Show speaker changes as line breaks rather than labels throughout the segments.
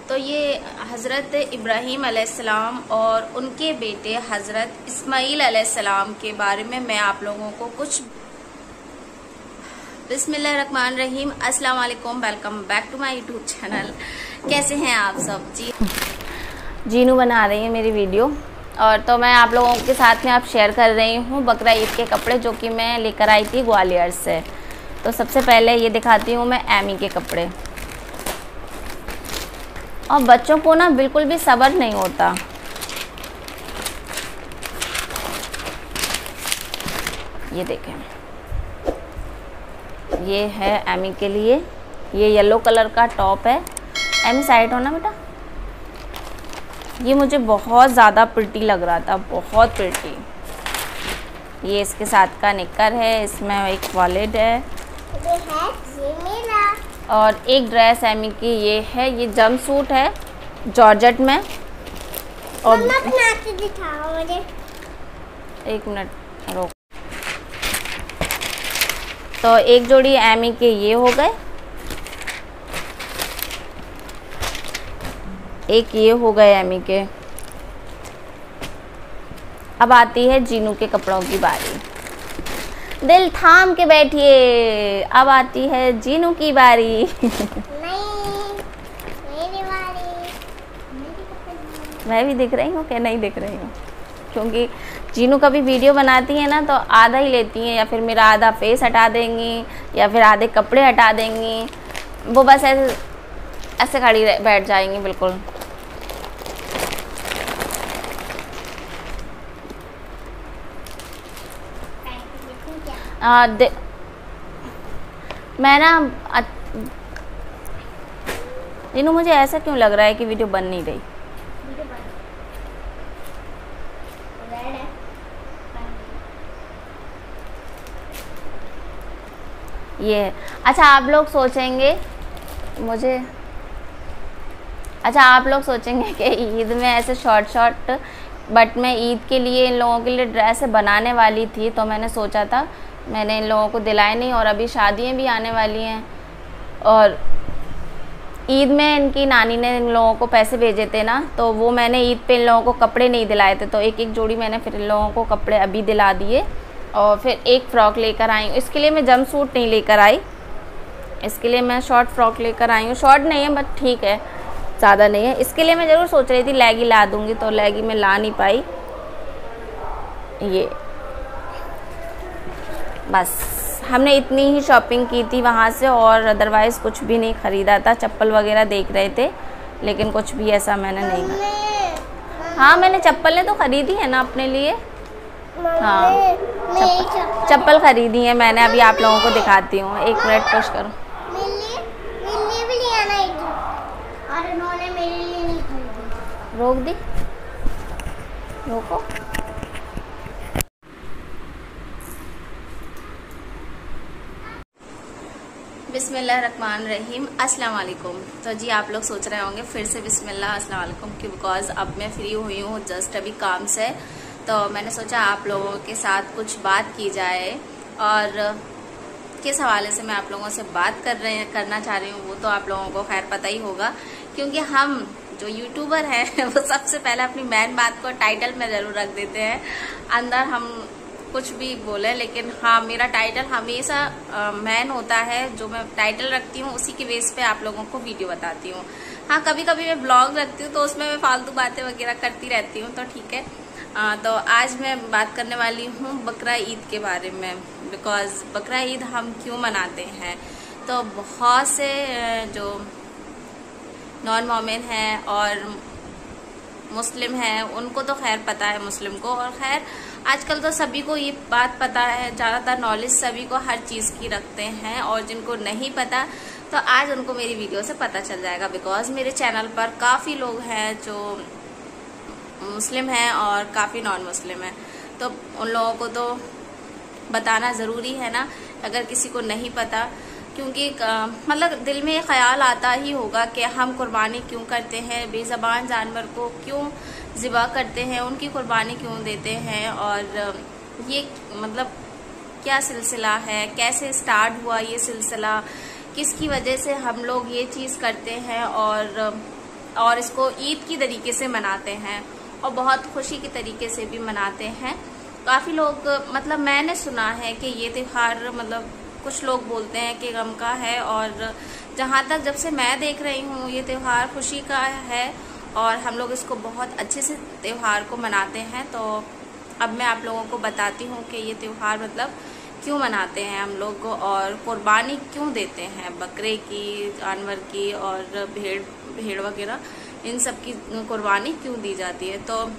तो ये हज़रत इब्राहीम अलैहिस्सलाम और उनके बेटे हज़रत इस्माईल अलैहिस्सलाम के बारे में मैं आप लोगों को कुछ बिस्मिल्लाहिर्रहमानिर्रहीम अस्सलाम वालेकुम, welcome back to my YouTube channel. कैसे हैं आप सब? जीनू बना रही है मेरी वीडियो और तो मैं आप लोगों के साथ में आप शेयर कर रही हूँ बकरा ईद के कपड़े जो कि मैं लेकर आई थी ग्वालियर से। तो सबसे पहले ये दिखाती हूँ मैं एमी के कपड़े। और बच्चों को ना बिल्कुल भी सब्र नहीं होता। ये देखें, ये है एमी के लिए। ये येलो कलर का टॉप है। एमी साइड हो ना बेटा। ये मुझे बहुत ज़्यादा प्रिटी लग रहा था, बहुत प्रिटी। ये इसके साथ का निक्कर है, इसमें एक वॉलेट है और एक ड्रेस एमी की ये है। ये जंप सूट है जॉर्जेट में। और
बनाते दिखाओ मुझे।
एक मिनट रोक। तो एक जोड़ी एमी के ये हो गए, एक ये हो गए एमी के। अब आती है जीनू के कपड़ों की बारी। दिल थाम के बैठिए, अब आती है जीनू की बारी।
नहीं, मेरी बारी।
मैं भी दिख रही हूँ क्या? नहीं दिख रही हूँ, क्योंकि जीनू कभी वीडियो बनाती है ना तो आधा ही लेती हैं, या फिर मेरा आधा फेस हटा देंगी या फिर आधे कपड़े हटा देंगी। वो बस ऐसे ऐसे खड़ी बैठ जाएंगी बिल्कुल। मैं ना जीनू मुझे ऐसा क्यों लग रहा है कि वीडियो बन नहीं रही? ये अच्छा आप लोग सोचेंगे आप लोग सोचेंगे कि ईद में ऐसे शॉर्ट बट मैं ईद के लिए इन लोगों के लिए ड्रेस बनाने वाली थी। तो मैंने सोचा था, मैंने इन लोगों को दिलाए नहीं। और अभी शादियां भी आने वाली हैं और ईद में इनकी नानी ने इन लोगों को पैसे भेजे थे ना, तो वो मैंने ईद पे इन लोगों को कपड़े नहीं दिलाए थे। तो एक एक जोड़ी मैंने फिर इन लोगों को कपड़े अभी दिला दिए और फिर एक फ़्रॉक लेकर आई हूँ। इसके लिए मैं जंप सूट नहीं लेकर आई, इसके लिए मैं शॉर्ट फ्रॉक लेकर आई हूँ। शॉर्ट नहीं है बट ठीक है, ज़्यादा नहीं है। इसके लिए मैं ज़रूर सोच रही थी लेगी ला दूँगी, तो लेगी मैं ला नहीं पाई। ये बस हमने इतनी ही शॉपिंग की थी वहाँ से और अदरवाइज़ कुछ भी नहीं ख़रीदा था। चप्पल वगैरह देख रहे थे लेकिन कुछ भी ऐसा मैंने नहीं खरीदा। हाँ मैंने चप्पलें तो ख़रीदी है ना अपने लिए। हाँ चप्पल ख़रीदी है मैंने, अभी आप लोगों को दिखाती हूँ। एक मिनट पुश करो।
और उन्होंने मेरे लिए नहीं खरीदी।
रोक दी, रोको। बिस्मिल्लाहिर्रहमानिर्रहीम अस्सलाम वालेकुम। तो जी आप लोग सोच रहे होंगे फिर से बिस्मिल्लाह अस्सलाम वालेकुम क्यों? बिकॉज अब मैं फ्री हुई हूँ जस्ट अभी काम से। तो मैंने सोचा आप लोगों के साथ कुछ बात की जाए और किस हवाले से मैं आप लोगों से बात करना चाह रही हूँ वो तो आप लोगों को खैर पता ही होगा, क्योंकि हम जो यूट्यूबर हैं वो सबसे पहले अपनी मेन बात को टाइटल में ज़रूर रख देते हैं। अंदर हम कुछ भी बोले लेकिन हाँ मेरा टाइटल हमेशा मेन होता है। जो मैं टाइटल रखती हूँ उसी के बेस पे आप लोगों को वीडियो बताती हूँ। हाँ कभी कभी मैं ब्लॉग रखती हूँ तो उसमें मैं फालतू बातें वगैरह करती रहती हूँ, तो ठीक है। तो आज मैं बात करने वाली हूँ बकरा ईद के बारे में। बिकॉज बकरा ईद हम क्यों मनाते हैं, तो बहुत से जो नॉन मोमिन हैं और मुस्लिम हैं उनको तो खैर पता है मुस्लिम को, और खैर आजकल तो सभी को ये बात पता है। ज़्यादातर नॉलेज सभी को हर चीज़ की रखते हैं और जिनको नहीं पता तो आज उनको मेरी वीडियो से पता चल जाएगा। बिकॉज मेरे चैनल पर काफ़ी लोग हैं जो मुस्लिम हैं और काफ़ी नॉन मुस्लिम हैं, तो उन लोगों को तो बताना ज़रूरी है ना अगर किसी को नहीं पता। क्योंकि मतलब दिल में ख्याल आता ही होगा कि हम कुर्बानी क्यों करते हैं, बेज़बान जानवर को क्यों ज़िबा करते हैं, उनकी कुर्बानी क्यों देते हैं, और ये मतलब क्या सिलसिला है, कैसे स्टार्ट हुआ ये सिलसिला, किसकी वजह से हम लोग ये चीज़ करते हैं और और इसको ईद की तरीके से मनाते हैं और बहुत खुशी के तरीके से भी मनाते हैं। काफ़ी लोग, मतलब मैंने सुना है कि ये त्यौहार, मतलब कुछ लोग बोलते हैं कि गम का है, और जहाँ तक जब से मैं देख रही हूँ ये त्यौहार खुशी का है और हम लोग इसको बहुत अच्छे से त्यौहार को मनाते हैं। तो अब मैं आप लोगों को बताती हूँ कि ये त्यौहार मतलब क्यों मनाते हैं हम लोग और कुर्बानी क्यों देते हैं, बकरे की, जानवर की और भेड़ वगैरह, इन सब की कुर्बानी क्यों दी जाती है। तो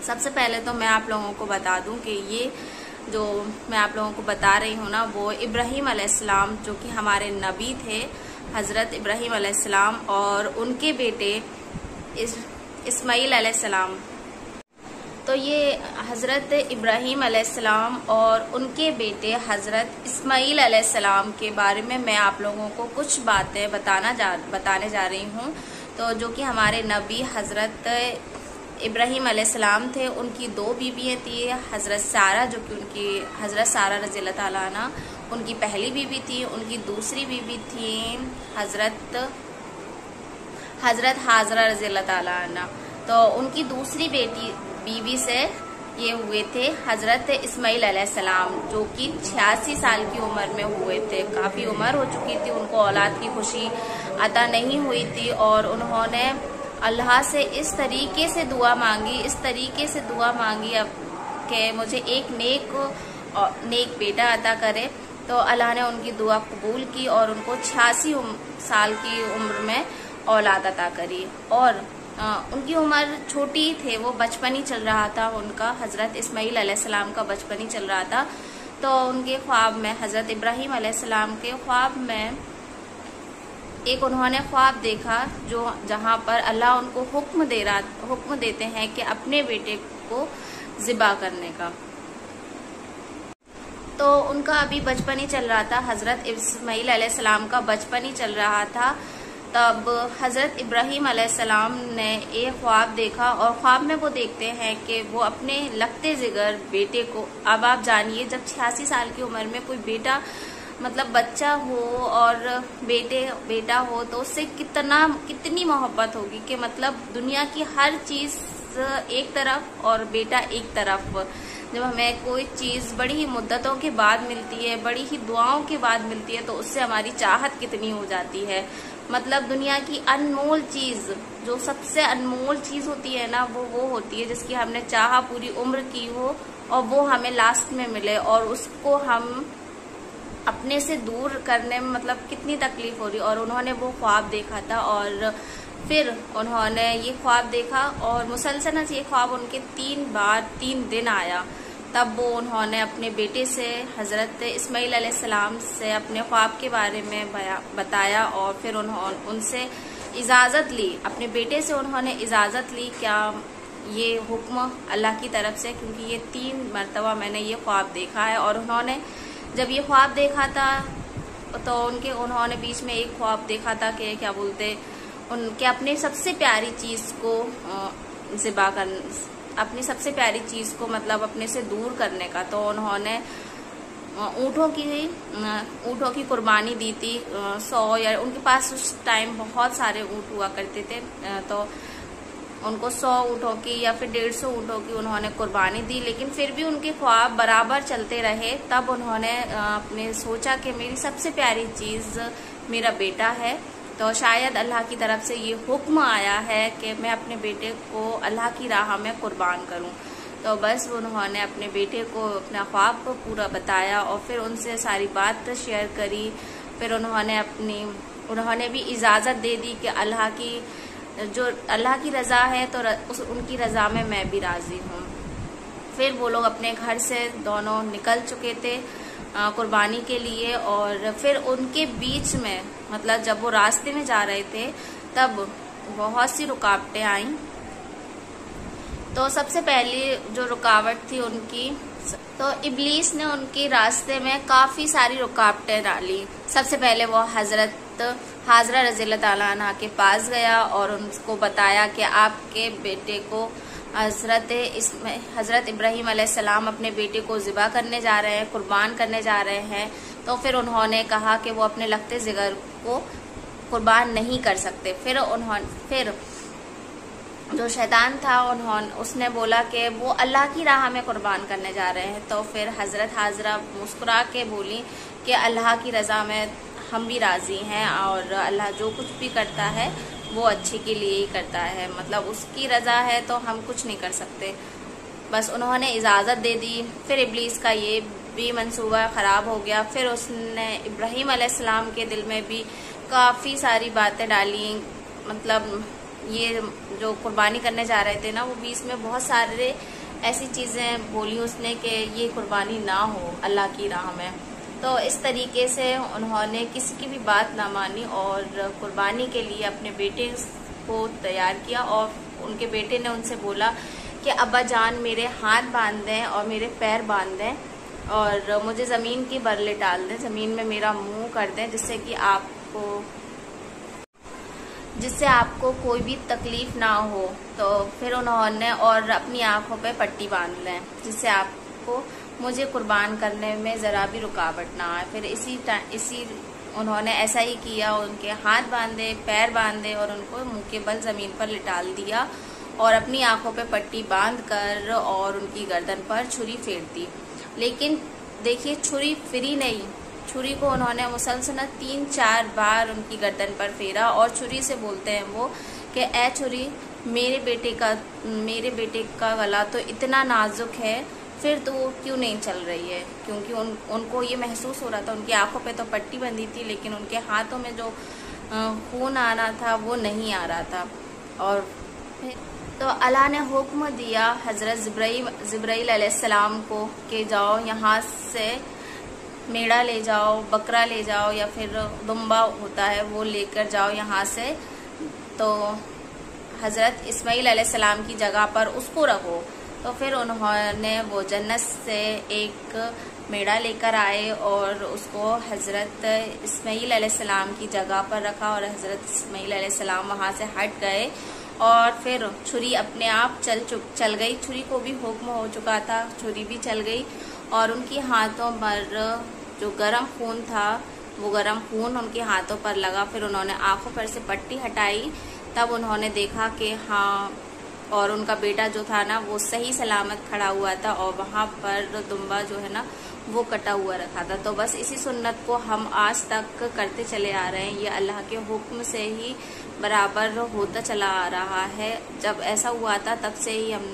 सबसे पहले तो मैं आप लोगों को बता दूं कि ये जो मैं आप लोगों को बता रही हूँ ना, वो इब्राहिम अलैहिस्सलाम, जो कि हमारे नबी थे, हज़रत इब्राहिम अलैहिस्सलाम और उनके बेटे इस्माईल अलैहिस्सलाम। तो ये हज़रत इब्राहिम अलैहिस्सलाम और उनके बेटे हज़रत इस्माईल अलैहिस्सलाम के बारे में मैं आप लोगों को कुछ बातें बताने जा रही हूँ। तो जो कि हमारे नबी हज़रत इब्राहिम अलैहिस्सलाम थे, उनकी 2 बीवियाँ थी। हज़रत सारा, जो कि उनकी हज़रत सारा रज़ियल्लाहु ताला अन्हा उनकी पहली बीवी थी। उनकी दूसरी बीवी थी हज़रत हाजरा रज़ियल्लाहु ताला अन्हा। तो उनकी दूसरी बीवी से ये हुए थे हज़रत इस्माईल अलैहिस्सलाम, जो कि 86 साल की उम्र में हुए थे। काफ़ी उम्र हो चुकी थी, उनको औलाद की खुशी अता नहीं हुई थी और उन्होंने अल्लाह से इस तरीके से दुआ मांगी कि मुझे एक नेक बेटा अता करे। तो अल्लाह ने उनकी दुआ कबूल की और उनको 86 साल की उम्र में औलाद अता करी। और उनकी उम्र छोटी थे, वो बचपन ही चल रहा था उनका, हज़रत इस्माईल अलैहिस्सलाम का बचपन ही चल रहा था। तो उनके ख्वाब में, हज़रत इब्राहिम अलैहिस्सलाम के ख्वाब में उन्होंने ख्वाब देखा जहाँ पर अल्लाह उनको हुक्म देते हैं कि अपने बेटे को ज़िबा करने का। तो उनका अभी बचपन ही चल रहा था, हज़रत इस्माईल अलैहिस्सलाम का बचपन ही चल रहा था। तब हज़रत इब्राहिम अलैहिस्सलाम ने एक ख्वाब देखा और ख्वाब में वो देखते हैं कि वो अपने लगते जिगर बेटे को, अब आप जानिए जब 86 साल की उम्र में कोई बेटा, मतलब बच्चा हो और बेटा हो तो उससे कितनी मोहब्बत होगी कि मतलब दुनिया की हर चीज़ एक तरफ और बेटा एक तरफ। जब हमें कोई चीज़ बड़ी ही मुद्दतों के बाद मिलती है, बड़ी ही दुआओं के बाद मिलती है, तो उससे हमारी चाहत कितनी हो जाती है। मतलब दुनिया की अनमोल चीज़, जो सबसे अनमोल चीज़ होती है ना, वो होती है जिसकी हमने चाहा पूरी उम्र की हो और वो हमें लास्ट में मिले और उसको हम अपने से दूर करने में मतलब कितनी तकलीफ हो रही। और उन्होंने वो ख्वाब देखा था और फिर उन्होंने ये ख्वाब देखा और मुसलसल ये ख्वाब उनके 3 दिन आया। तब वो उन्होंने अपने बेटे से, हज़रत इस्माईल अलैहिस्सलाम से अपने ख्वाब के बारे में बताया और फिर उन्होंने उनसे इजाज़त ली, अपने बेटे से उन्होंने इजाज़त ली, क्या ये हुक्म अल्लाह की तरफ से, क्योंकि ये 3 मरतबा मैंने ये ख्वाब देखा है। और उन्होंने जब ये ख्वाब देखा था तो उन्होंने बीच में एक ख्वाब देखा था कि क्या बोलते, उनके अपने सबसे प्यारी चीज़ को ज़िबा कर, अपनी सबसे प्यारी चीज़ को मतलब अपने से दूर करने का। तो उन्होंने ऊँटों की कुर्बानी दी थी। 100 या उनके पास उस टाइम बहुत सारे ऊँट हुआ करते थे, तो उनको 100 ऊँटों की या फिर 150 ऊँटों की उन्होंने कुर्बानी दी। लेकिन फिर भी उनके ख्वाब बराबर चलते रहे। तब उन्होंने अपने सोचा कि मेरी सबसे प्यारी चीज़ मेरा बेटा है, तो शायद अल्लाह की तरफ से ये हुक्म आया है कि मैं अपने बेटे को अल्लाह की राह में कुर्बान करूं। तो बस उन्होंने अपने बेटे को अपना ख्वाब को पूरा बताया और फिर उनसे सारी बात शेयर करी। फिर उन्होंने भी इजाज़त दे दी कि अल्लाह की रज़ा है तो उनकी रज़ा में मैं भी राज़ी हूँ। फिर वो लोग अपने घर से दोनों निकल चुके थे कुर्बानी के लिए। और फिर उनके बीच में, मतलब जब वो रास्ते में जा रहे थे तब बहुत सी रुकावटें आईं। तो सबसे पहली जो रुकावट थी उनकी, तो इब्लीस ने उनके रास्ते में काफ़ी सारी रुकावटें डाली। सबसे पहले वो हज़रत हाजरा रज़ियल्लाहु ताला अन्हा के पास गया और उनको बताया कि आपके बेटे को हज़रत इब्राहिम अलैहिस्सलाम अपने बेटे को ज़िबा करने जा रहे हैं, कुर्बान करने जा रहे हैं। तो फिर उन्होंने कहा कि वो अपने लगते जिगर को कुर्बान नहीं कर सकते। फिर जो शैतान था उसने बोला कि वो अल्लाह की राह में कुर्बान करने जा रहे हैं। तो फिर हज़रत हाजरा मुस्कुरा के बोली कि अल्लाह की रज़ा में हम भी राज़ी हैं और अल्लाह जो कुछ भी करता है वो अच्छे के लिए ही करता है, मतलब उसकी रज़ा है तो हम कुछ नहीं कर सकते। बस उन्होंने इजाज़त दे दी। फिर इब्लीस का ये भी मंसूबा ख़राब हो गया। फिर उसने इब्राहीम अलैहिस्सलाम के दिल में भी काफ़ी सारी बातें डाली, मतलब ये जो कुर्बानी करने जा रहे थे ना, वो बीच में बहुत सारे ऐसी चीज़ें बोली उसने कि ये कुर्बानी ना हो अल्लाह की राह में। तो इस तरीके से उन्होंने किसी की भी बात ना मानी और कुर्बानी के लिए अपने बेटे को तैयार किया। और उनके बेटे ने उनसे बोला कि अब्बा जान मेरे हाथ बांध दें और मेरे पैर बांध दें और मुझे ज़मीन की बरले डाल दें, ज़मीन में मेरा मुंह कर दें, जिससे आपको कोई भी तकलीफ ना हो। तो फिर उन्होंने और अपनी आंखों पे पट्टी बांध लें जिससे आपको मुझे कुर्बान करने में ज़रा भी रुकावट ना आए। फिर इसी उन्होंने ऐसा ही किया, उनके हाथ बांधे, पैर बांधे और उनको मुंह के बल ज़मीन पर लिटाल दिया और अपनी आंखों पे पट्टी बांध कर और उनकी गर्दन पर छुरी फेर दी। लेकिन देखिए छुरी फिरी नहीं, छुरी को उन्होंने मुसलसल 3-4 बार उनकी गर्दन पर फेरा और छुरी से बोलते हैं वो कि ए छुरी, मेरे बेटे का गला तो इतना नाजुक है, फिर तो वो क्यों नहीं चल रही है। क्योंकि उनको ये महसूस हो रहा था, उनकी आंखों पे तो पट्टी बंधी थी लेकिन उनके हाथों में जो खून आ रहा था वो नहीं आ रहा था। और तो अल्लाह ने हुक्म दिया हज़रत जिब्राईल अलैहिस्सलाम को कि जाओ यहाँ से मेढ़ा ले जाओ, बकरा ले जाओ या फिर दुम्बा होता है वो लेकर जाओ यहाँ से। तो हज़रत इस्माईल अलैहिस्सलाम की जगह पर उसको रखो। तो फिर उन्होंने वो जन्नत से एक मेढ़ा लेकर आए और उसको हज़रत इस्माईल अलैहिस्सलाम की जगह पर रखा और हज़रत इस्माईल अलैहिस्सलाम वहाँ से हट गए और फिर छुरी अपने आप चल गई। छुरी को भी हुक्म हो चुका था, छुरी भी चल गई और उनके हाथों पर जो गर्म खून था वो गर्म खून उनके हाथों पर लगा। फिर उन्होंने आंखों पर से पट्टी हटाई, तब उन्होंने देखा कि हाँ, और उनका बेटा जो था ना वो सही सलामत खड़ा हुआ था और वहाँ पर दुम्बा जो है ना वो कटा हुआ रखा था। तो बस इसी सुन्नत को हम आज तक करते चले आ रहे हैं। ये अल्लाह के हुक्म से ही बराबर होता चला आ रहा है। जब ऐसा हुआ था तब से ही हम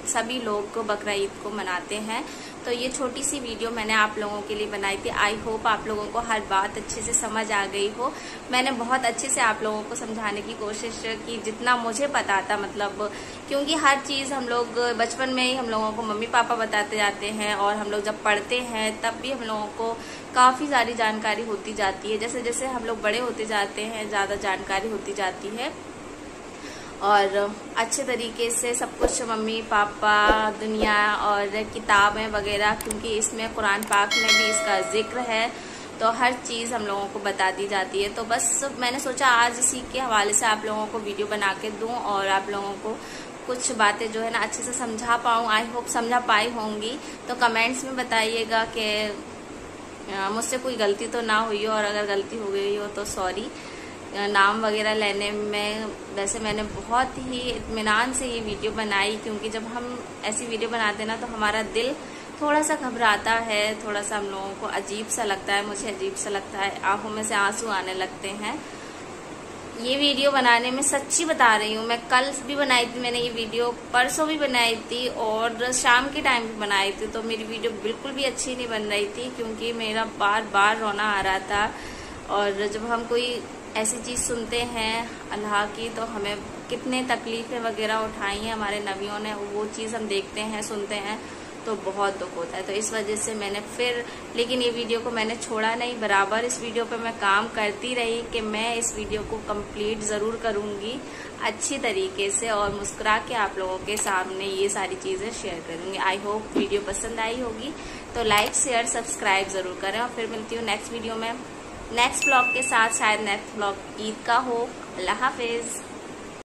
सभी लोग बकरा ईद को मनाते हैं। तो ये छोटी सी वीडियो मैंने आप लोगों के लिए बनाई थी। आई होप आप लोगों को हर बात अच्छे से समझ आ गई हो। मैंने बहुत अच्छे से आप लोगों को समझाने की कोशिश की जितना मुझे पता था, मतलब क्योंकि हर चीज़ हम लोग बचपन में ही हम लोगों को मम्मी पापा बताते जाते हैं और हम लोग जब पढ़ते हैं तब भी हम लोगों को काफ़ी सारी जानकारी होती जाती है। जैसे जैसे हम लोग बड़े होते जाते हैं ज़्यादा जानकारी होती जाती है और अच्छे तरीके से सब कुछ मम्मी पापा, दुनिया और किताबें वगैरह, क्योंकि इसमें कुरान पाक में भी इसका जिक्र है तो हर चीज़ हम लोगों को बता दी जाती है। तो बस मैंने सोचा आज इसी के हवाले से आप लोगों को वीडियो बना के दूँ और आप लोगों को कुछ बातें जो है ना अच्छे से समझा पाऊँ। आई होप समझा पाई होंगी। तो कमेंट्स में बताइएगा कि मुझसे कोई गलती तो ना हुई हो और अगर गलती हो गई हो तो सॉरी। नाम वगैरह लेने में वैसे मैंने बहुत ही इत्मीनान से ये वीडियो बनाई, क्योंकि जब हम ऐसी वीडियो बनाते हैं ना तो हमारा दिल थोड़ा सा घबराता है, थोड़ा सा हम लोगों को अजीब सा लगता है, मुझे अजीब सा लगता है, आंखों में से आंसू आने लगते हैं। ये वीडियो बनाने में सच्ची बता रही हूँ, मैं कल भी बनाई थी मैंने ये वीडियो, परसों भी बनाई थी और शाम के टाइम भी बनाई थी। तो मेरी वीडियो बिल्कुल भी अच्छी नहीं बन रही थी क्योंकि मेरा बार बार रोना आ रहा था। और जब हम कोई ऐसी चीज़ सुनते हैं अल्लाह की तो हमें कितने तकलीफ़ें वगैरह उठाई हैं हमारे नबियों ने, वो चीज़ हम देखते हैं सुनते हैं तो बहुत दुख होता है। तो इस वजह से मैंने लेकिन ये वीडियो को मैंने छोड़ा नहीं, बराबर इस वीडियो पे मैं काम करती रही कि मैं इस वीडियो को कंप्लीट ज़रूर करूँगी अच्छी तरीके से और मुस्कुरा के आप लोगों के सामने ये सारी चीज़ें शेयर करूँगी। आई होप वीडियो पसंद आई होगी तो लाइक शेयर सब्सक्राइब ज़रूर करें और फिर मिलती हूँ नेक्स्ट वीडियो में नेक्स्ट ब्लॉग के साथ। शायद नेक्स्ट ब्लॉग ईद का हो। अल्लाह हाफिज़।